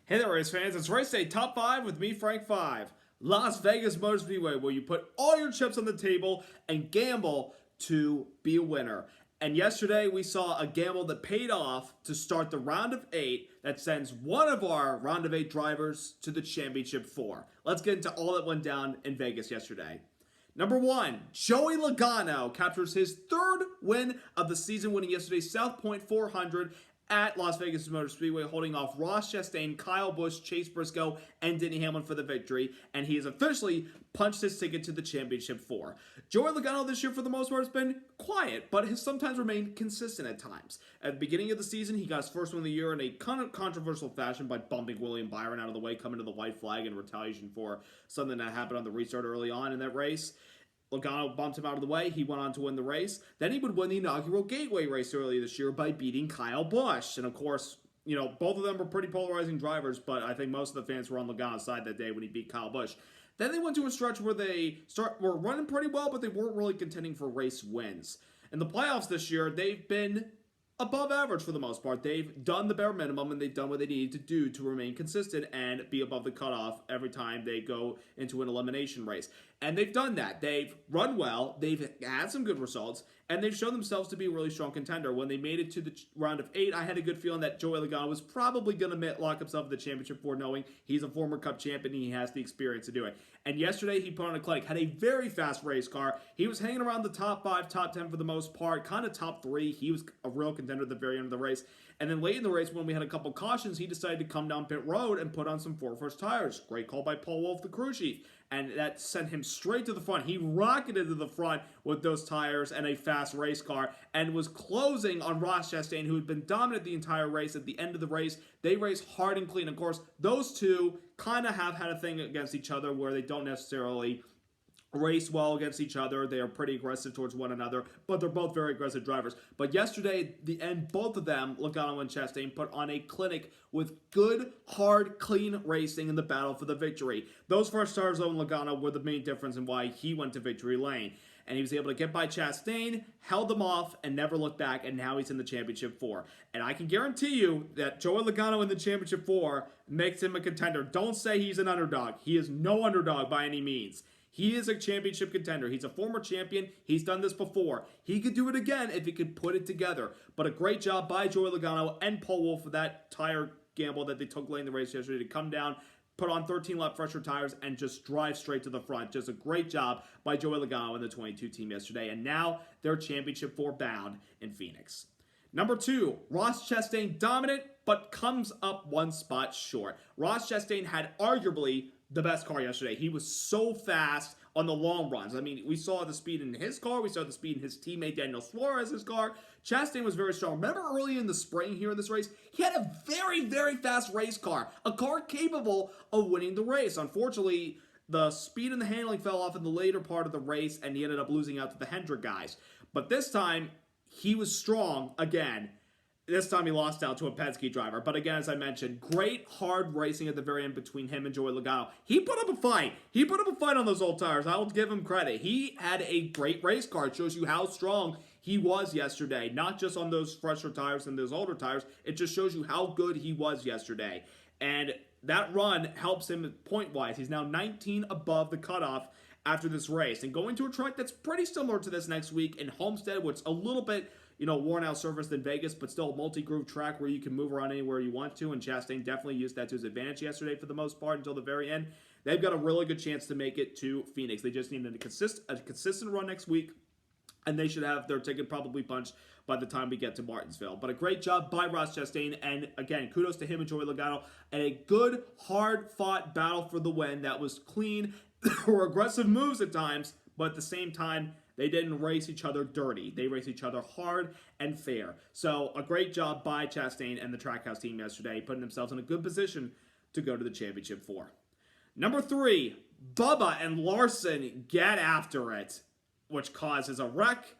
Hey there, race fans. It's Race Day Top 5 with me, Frank 5. Las Vegas Motor Speedway, where you put all your chips on the table and gamble to be a winner. And yesterday, we saw a gamble that paid off to start the round of 8 that sends one of our round of 8 drivers to the championship 4. Let's get into all that went down in Vegas yesterday. Number 1, Joey Logano captures his 3rd win of the season, winning yesterday's South Point 400 at Las Vegas Motor Speedway, holding off Ross Chastain, Kyle Busch, Chase Briscoe, and Denny Hamlin for the victory, and he has officially punched his ticket to the Championship 4. Joey Logano this year, for the most part, has been quiet, but has sometimes remained consistent at times. At the beginning of the season, he got his first win of the year in a kind of controversial fashion by bumping William Byron out of the way, coming to the white flag in retaliation for something that happened on the restart early on in that race. Logano bumped him out of the way. He went on to win the race. Then he would win the inaugural Gateway race earlier this year by beating Kyle Busch. And of course, both of them were pretty polarizing drivers, but I think most of the fans were on Logano's side that day when he beat Kyle Busch. Then they went to a stretch where they were running pretty well, but they weren't really contending for race wins. In the playoffs this year, they've been above average for the most part. They've done the bare minimum, and they've done what they needed to do to remain consistent and be above the cutoff every time they go into an elimination race. And they've done that. They've run well, they've had some good results, and they've shown themselves to be a really strong contender. When they made it to the round of 8, I had a good feeling that Joey Logano was probably going to lock himself in the championship 4, knowing he's a former Cup champion and he has the experience to do it. And yesterday, he put on a clinic, had a very fast race car. He was hanging around the top 5, top 10 for the most part, kind of top 3. He was a real contender at the very end of the race. And then late in the race, when we had a couple cautions, he decided to come down pit road and put on some 4-first tires. Great call by Paul Wolf, the crew chief. And that sent him straight to the front. He rocketed to the front with those tires and a fast race car and was closing on Ross Chastain, who had been dominant the entire race. At the end of the race, they raced hard and clean. Of course, those two kind of have had a thing against each other where they don't necessarily race well against each other. They are pretty aggressive towards one another, but they're both very aggressive drivers. But yesterday, the end, both of them, Logano and Chastain, put on a clinic with good, hard, clean racing in the battle for the victory. Those first tires, though, in Logano were the main difference in why he went to victory lane. And he was able to get by Chastain, held them off, and never looked back, and now he's in the Championship 4. And I can guarantee you that Joey Logano in the Championship 4 makes him a contender. Don't say he's an underdog. He is no underdog by any means. He is a championship contender. He's a former champion. He's done this before. He could do it again if he could put it together. But a great job by Joey Logano and Paul Wolf for that tire gamble that they took late in the race yesterday to come down, put on 13-lap fresher tires, and just drive straight to the front. Just a great job by Joey Logano and the 22 team yesterday. And now they're championship 4 bound in Phoenix. Number 2, Ross Chastain dominant, but comes up one spot short. Ross Chastain had arguably the best car yesterday. He was so fast on the long runs. I mean, we saw the speed in his car. We saw the speed in his teammate Daniel Suarez's car. Chastain was very strong. Remember early in the spring here in this race, he had a very, very fast race car. A car capable of winning the race. Unfortunately, the speed and the handling fell off in the later part of the race, and he ended up losing out to the Hendrick guys. But this time, he was strong again. This time he lost out to a Penske driver. But again, as I mentioned, great hard racing at the very end between him and Joey Logano. He put up a fight. He put up a fight on those old tires. I will give him credit. He had a great race car. It shows you how strong he was yesterday. Not just on those fresher tires and those older tires. It just shows you how good he was yesterday. And that run helps him point-wise. He's now 19 above the cutoff after this race. And going to a track that's pretty similar to this next week in Homestead, which is a little bit worn out surface than Vegas, but still a multi-groove track where you can move around anywhere you want to, and Chastain definitely used that to his advantage yesterday for the most part until the very end. They've got a really good chance to make it to Phoenix. They just need a consistent run next week, and they should have their ticket probably punched by the time we get to Martinsville. But a great job by Ross Chastain, and again, kudos to him and Joey Logano, and a good, hard-fought battle for the win that was clean. There were aggressive moves at times, but at the same time, they didn't race each other dirty. They raced each other hard and fair. So a great job by Chastain and the Trackhouse team yesterday, putting themselves in a good position to go to the Championship 4. Number 3, Bubba and Larson get after it, which causes a wreck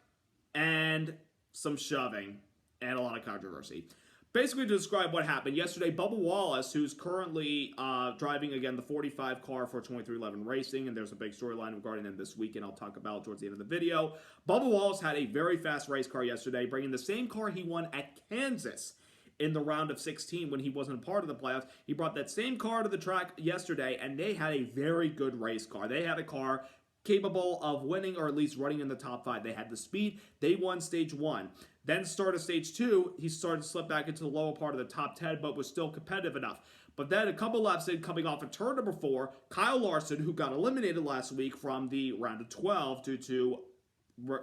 and some shoving and a lot of controversy. Basically, to describe what happened yesterday, Bubba Wallace, who's currently driving, again, the 45 car for 2311 Racing, and there's a big storyline regarding him this weekend I'll talk about towards the end of the video. Bubba Wallace had a very fast race car yesterday, bringing the same car he won at Kansas in the round of 16 when he wasn't a part of the playoffs. He brought that same car to the track yesterday, and they had a very good race car. They had a car capable of winning or at least running in the top 5. They had the speed. They won stage 1. Then started stage 2, he started to slip back into the lower part of the top 10, but was still competitive enough. But then a couple laps in, coming off of turn number 4, Kyle Larson, who got eliminated last week from the round of 12 due to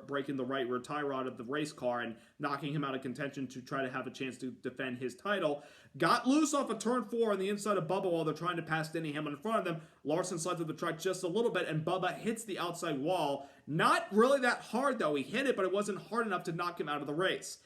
breaking the right rear tie rod of the race car and knocking him out of contention to try to have a chance to defend his title, got loose off of turn 4 on the inside of Bubba while they're trying to pass Denny Hamlin in front of them. Larson slides to the track just a little bit, and Bubba hits the outside wall. Not really that hard, though. He hit it, but it wasn't hard enough to knock him out of the race.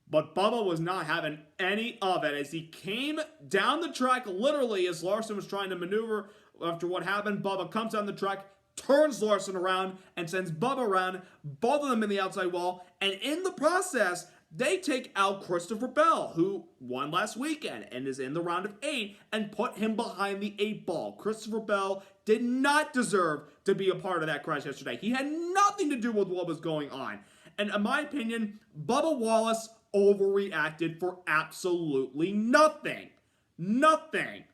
But Bubba was not having any of it as he came down the track literally as Larson was trying to maneuver after what happened. Bubba comes down the track, turns Larson around, and sends Bubba around, both of them in the outside wall, and in the process, they take out Christopher Bell, who won last weekend and is in the round of 8, and put him behind the 8 ball. Christopher Bell did not deserve to be a part of that crash yesterday. He had nothing to do with what was going on. And in my opinion, Bubba Wallace overreacted for absolutely nothing. Nothing.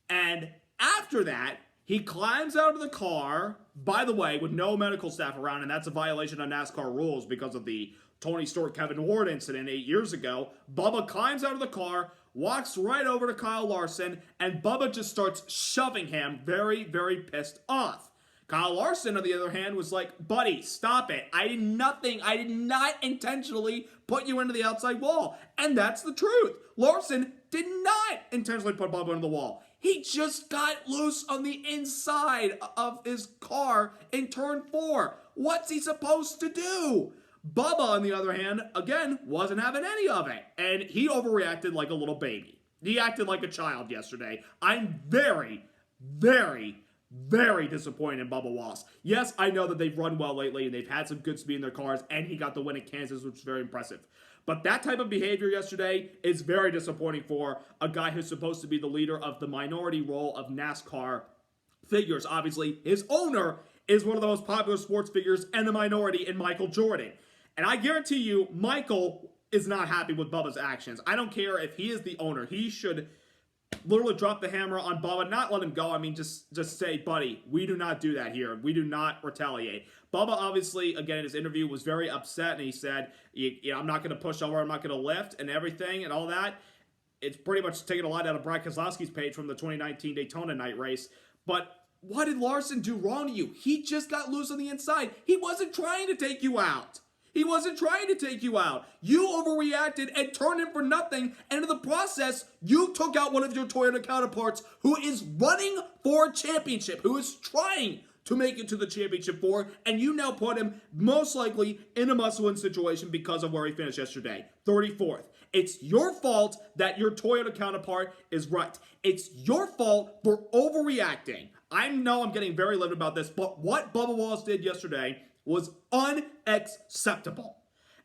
And after that, he climbs out of the car, by the way, with no medical staff around, and that's a violation of NASCAR rules because of the Tony Stewart, Kevin Ward incident 8 years ago. Bubba climbs out of the car, walks right over to Kyle Larson, and Bubba just starts shoving him, very, very pissed off. Kyle Larson, on the other hand, was like, buddy, stop it. I did nothing. I did not intentionally put you into the outside wall. And that's the truth. Larson did not intentionally put Bubba into the wall. He just got loose on the inside of his car in turn 4. What's he supposed to do? Bubba, on the other hand, again, wasn't having any of it. And he overreacted like a little baby. He acted like a child yesterday. I'm very, very disappointed in Bubba Wallace. Yes, I know that they've run well lately and they've had some good speed in their cars, and he got the win at Kansas, which is very impressive. But that type of behavior yesterday is very disappointing for a guy who's supposed to be the leader of the minority role of NASCAR figures. Obviously, his owner is one of the most popular sports figures and a minority in Michael Jordan. And I guarantee you, Michael is not happy with Bubba's actions. I don't care if he is the owner. He should literally drop the hammer on Bubba, not let him go. I mean, just say, buddy, we do not do that here. We do not retaliate. Bubba, obviously, again, in his interview, was very upset, and he said, I'm not going to push over, I'm not going to lift, and everything, and all that. It's pretty much taking a lot out of Brad Keselowski's page from the 2019 Daytona night race. But what did Larson do wrong to you? He just got loose on the inside. He wasn't trying to take you out. He wasn't trying to take you out. You overreacted and turned him for nothing, and in the process, you took out one of your Toyota counterparts who is running for a championship, who is trying to make it to the championship 4, and you now put him most likely in a must-win situation because of where he finished yesterday, 34th. It's your fault that your Toyota counterpart is right. It's your fault for overreacting. I know I'm getting very livid about this, but what Bubba Wallace did yesterday was unacceptable.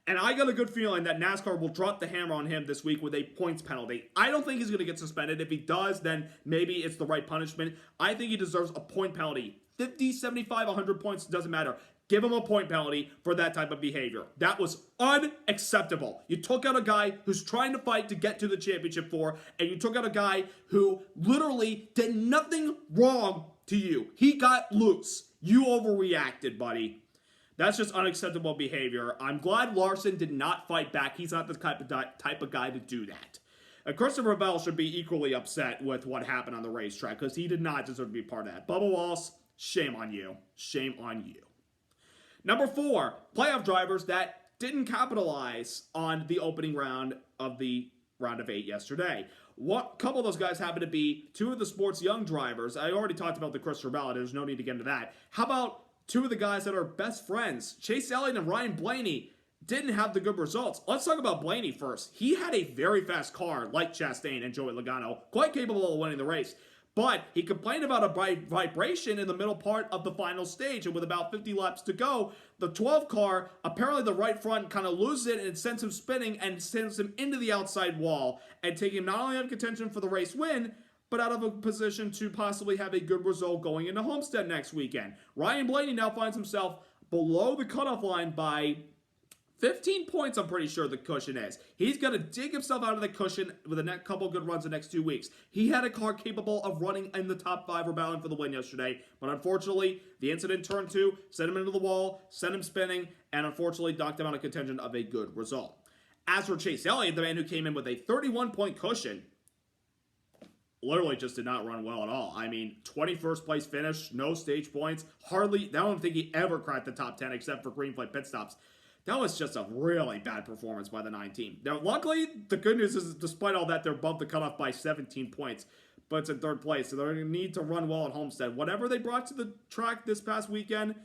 And I got a good feeling that NASCAR will drop the hammer on him this week with a points penalty. I don't think he's going to get suspended. If he does, then maybe it's the right punishment. I think he deserves a point penalty. 50, 75, 100 points, doesn't matter. Give him a point penalty for that type of behavior. That was unacceptable. You took out a guy who's trying to fight to get to the championship 4, and you took out a guy who literally did nothing wrong to you. He got loose. You overreacted, buddy. That's just unacceptable behavior. I'm glad Larson did not fight back. He's not the type of guy to do that. And Christopher Bell should be equally upset with what happened on the racetrack because he did not deserve to be part of that. Bubba Wallace, shame on you. Shame on you. Number 4, playoff drivers that didn't capitalize on the opening round of the round of 8 yesterday. What couple of those guys happen to be 2 of the sport's young drivers. I already talked about the Christopher Bell. There's no need to get into that. How about 2 of the guys that are best friends? Chase Elliott and Ryan Blaney didn't have the good results. Let's talk about Blaney first. He had a very fast car like Chastain and Joey Logano, quite capable of winning the race. But he complained about a vibration in the middle part of the final stage, and with about 50 laps to go, the 12 car, apparently the right front kind of loses it, and it sends him spinning and sends him into the outside wall, and taking him not only out of contention for the race win, but out of a position to possibly have a good result going into Homestead next weekend. Ryan Blaney now finds himself below the cutoff line by 15 points, I'm pretty sure the cushion is. He's going to dig himself out of the cushion with a next couple good runs the next 2 weeks. He had a car capable of running in the top 5 or battling for the win yesterday, but unfortunately, the incident in turn 2 sent him into the wall, sent him spinning, and unfortunately knocked him out of contention of a good result. As for Chase Elliott, the man who came in with a 31-point cushion, literally just did not run well at all. I mean, 21st place finish, no stage points, hardly, I don't think he ever cracked the top 10 except for green flag pit stops. That was just a really bad performance by the 9 team. Now, luckily, the good news is, despite all that, they're above the cutoff by 17 points, but it's in 3rd place, so they're going to need to run well at Homestead. Whatever they brought to the track this past weekend,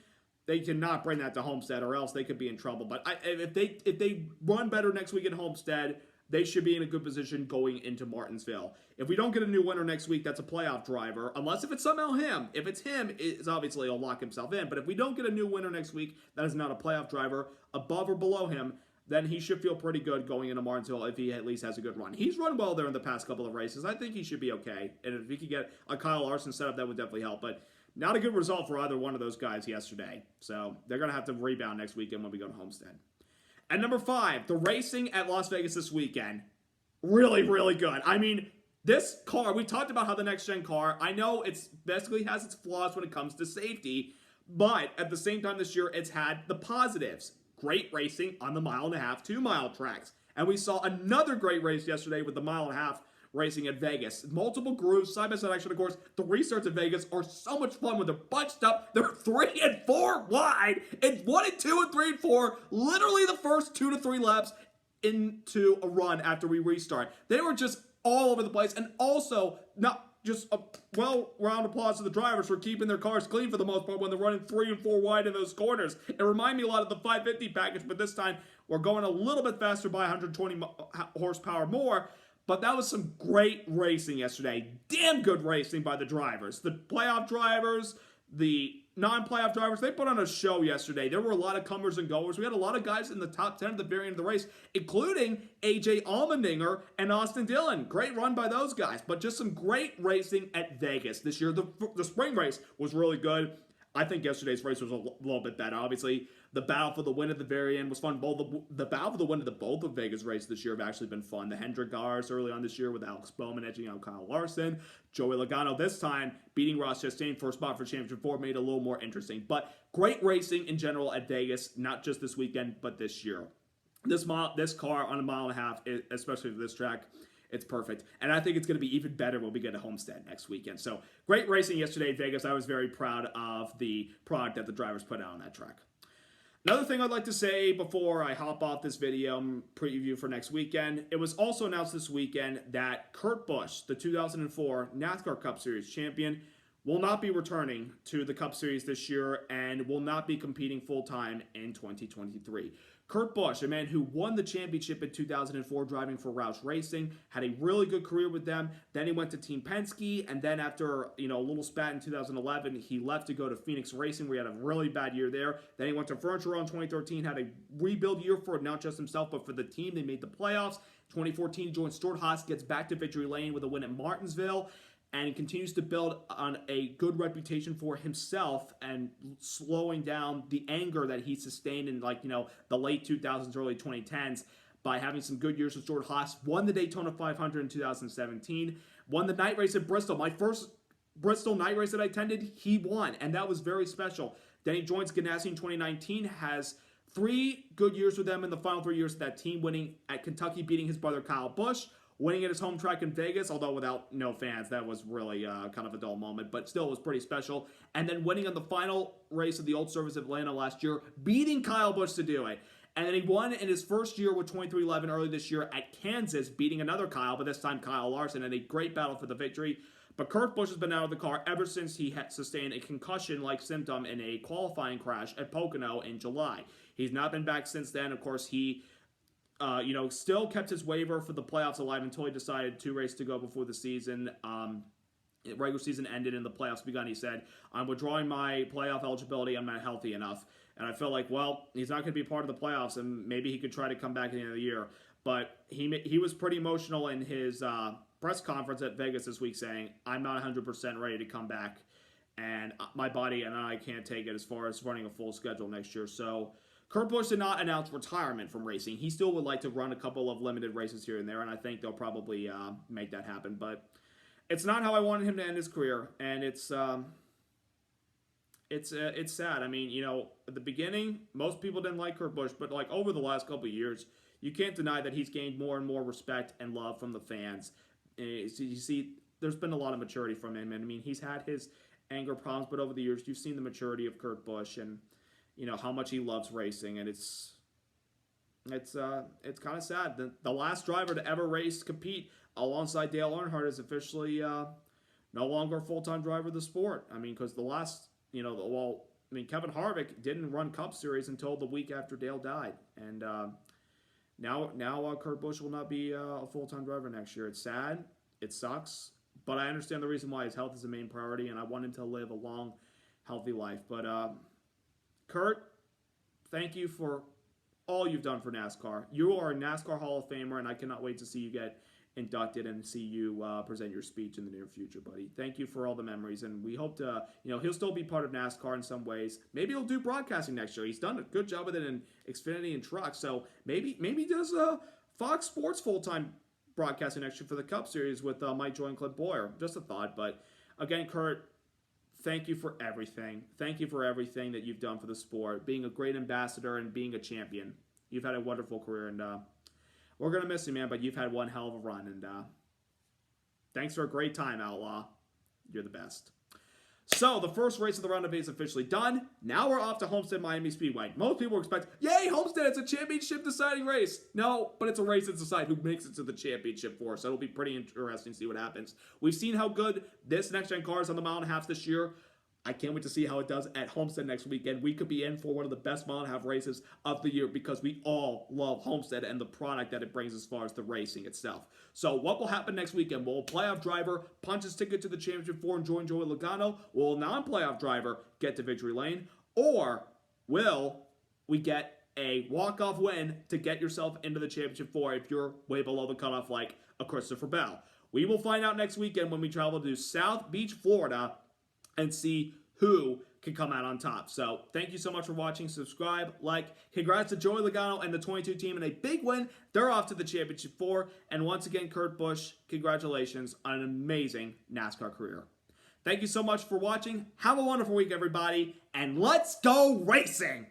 they cannot bring that to Homestead, or else they could be in trouble. But if they run better next week at Homestead, they should be in a good position going into Martinsville. If we don't get a new winner next week, that's a playoff driver. Unless if it's somehow him. If it's him, it's obviously he'll lock himself in. But if we don't get a new winner next week, that is not a playoff driver above or below him, then he should feel pretty good going into Martinsville if he at least has a good run. He's run well there in the past couple of races. I think he should be okay. And if he could get a Kyle Larson setup, that would definitely help. But not a good result for either one of those guys yesterday. So they're going to have to rebound next weekend when we go to Homestead. At number 5, the racing at Las Vegas this weekend. Really, really good. I mean, this car, we talked about how the next-gen car, I know it's basically has its flaws when it comes to safety, but at the same time this year, it's had the positives. Great racing on the 1.5 mile, 2 mile tracks. And we saw another great race yesterday with the 1.5 mile racing at Vegas. Multiple grooves, side-by-side action, of course. The restarts at Vegas are so much fun when they're bunched up. They're 3 and 4 wide. It's 1 and 2 and 3 and 4. Literally the first 2 to 3 laps into a run after we restart. They were just all over the place, and also not just a well-round applause to the drivers for keeping their cars clean for the most part when they're running 3 and 4 wide in those corners. It reminded me a lot of the 550 package, but this time we're going a little bit faster by 120 horsepower more. But that was some great racing yesterday. Damn good racing by the drivers. The playoff drivers, the non-playoff drivers, they put on a show yesterday. There were a lot of comers and goers. We had a lot of guys in the top 10 at the very end of the race, including AJ Allmendinger and Austin Dillon. Great run by those guys, but just some great racing at Vegas this year. The spring race was really good. I think yesterday's race was a little bit better. Obviously, the battle for the win at the very end was fun. Both the battle for the win of both of Vegas races this year have actually been fun. The Hendrick cars early on this year with Alex Bowman edging out Kyle Larson. Joey Logano this time beating Ross Chastain for a spot for Championship 4 made it a little more interesting. But great racing in general at Vegas, not just this weekend, but this year. This car on a 1.5 mile, especially for this track, it's perfect. And I think it's going to be even better when we get to Homestead next weekend. So great racing yesterday at Vegas. I was very proud of the product that the drivers put out on that track. Another thing I'd like to say before I hop off this video preview for next weekend, it was also announced this weekend that Kurt Busch, the 2004 NASCAR Cup Series champion, will not be returning to the Cup Series this year and will not be competing full-time in 2023. Kurt Busch, a man who won the championship in 2004 driving for Roush Racing, had a really good career with them. Then he went to Team Penske, and then after a little spat in 2011, he left to go to Phoenix Racing, where he had a really bad year there. Then he went to Furniture Row in 2013, had a rebuild year for not just himself, but for the team. They made the playoffs. 2014, he joined Stewart-Haas, gets back to victory lane with a win at Martinsville, and he continues to build on a good reputation for himself and slowing down the anger that he sustained in the late 2000s, early 2010s by having some good years with Stewart-Haas. Won the Daytona 500 in 2017. Won the night race at Bristol. My first Bristol night race that I attended, he won, and that was very special. Then he joins Ganassi in 2019, has 3 good years with them in the final 3 years of that team, winning at Kentucky, beating his brother Kyle Busch, winning at his home track in Vegas, although without no fans. That was really kind of a dull moment, but still it was pretty special. And then winning on the final race of the Old Service of Atlanta last year, beating Kyle Busch to do it. And then he won in his first year with 2311 early this year at Kansas, beating another Kyle, but this time Kyle Larson, in a great battle for the victory. But Kurt Busch has been out of the car ever since he had sustained a concussion-like symptom in a qualifying crash at Pocono in July. He's not been back since then. Of course, he still kept his waiver for the playoffs alive until he decided 2 races to go before the season. Regular season ended and the playoffs begun. He said, "I'm withdrawing my playoff eligibility. I'm not healthy enough." And I felt like, well, he's not going to be part of the playoffs, and maybe he could try to come back at the end of the year. But he was pretty emotional in his press conference at Vegas this week, saying, "I'm not 100% ready to come back, and my body and I can't take it as far as running a full schedule next year." So Kurt Busch did not announce retirement from racing. He still would like to run a couple of limited races here and there, and I think they'll probably make that happen. But it's not how I wanted him to end his career, and it's sad. I mean, you know, at the beginning, most people didn't like Kurt Busch, but like over the last couple of years, you can't deny that he's gained more and more respect and love from the fans. So you see, there's been a lot of maturity from him, and I mean, he's had his anger problems, but over the years, you've seen the maturity of Kurt Busch and you know how much he loves racing, and it's kind of sad. The last driver to ever compete alongside Dale Earnhardt is officially no longer a full-time driver of the sport. I mean, because the last, you know, Kevin Harvick didn't run Cup Series until the week after Dale died, and now Kurt Busch will not be a full-time driver next year. It's sad. It sucks, but I understand the reason why. His health is the main priority, and I want him to live a long, healthy life. But Kurt, thank you for all you've done for NASCAR. You are a NASCAR Hall of Famer, and I cannot wait to see you get inducted and see you present your speech in the near future, buddy. Thank you for all the memories, and we hope to, you know, he'll still be part of NASCAR in some ways. Maybe he'll do broadcasting next year. He's done a good job with it in Xfinity and Truck, so maybe he does Fox Sports full-time broadcasting next year for the Cup Series with Mike Joy and Clint Boyer. Just a thought, but again, Kurt, thank you for everything. Thank you for everything that you've done for the sport, being a great ambassador and being a champion. You've had a wonderful career, and we're going to miss you, man, but you've had one hell of a run, and thanks for a great time, Outlaw. You're the best. So, the first race of the round of 8 is officially done. Now we're off to Homestead Miami Speedway. Most people expect, yay, Homestead, it's a championship deciding race. No, but it's a race to decide who makes it to the championship for us. So it'll be pretty interesting to see what happens. We've seen how good this next-gen car is on the mile and a half this year. I can't wait to see how it does at Homestead next weekend. We could be in for one of the best mile and a half races of the year because we all love Homestead and the product that it brings as far as the racing itself. So what will happen next weekend? Will a playoff driver punch his ticket to the championship 4 and join Joey Logano? Will a non-playoff driver get to victory lane? Or will we get a walk-off win to get yourself into the championship 4 if you're way below the cutoff like a Christopher Bell? We will find out next weekend when we travel to South Beach, Florida, and see who can come out on top. So, thank you so much for watching. Subscribe, like. Congrats to Joey Logano and the 22 team in a big win. They're off to the championship 4. And once again, Kurt Busch, congratulations on an amazing NASCAR career. Thank you so much for watching. Have a wonderful week, everybody. And let's go racing!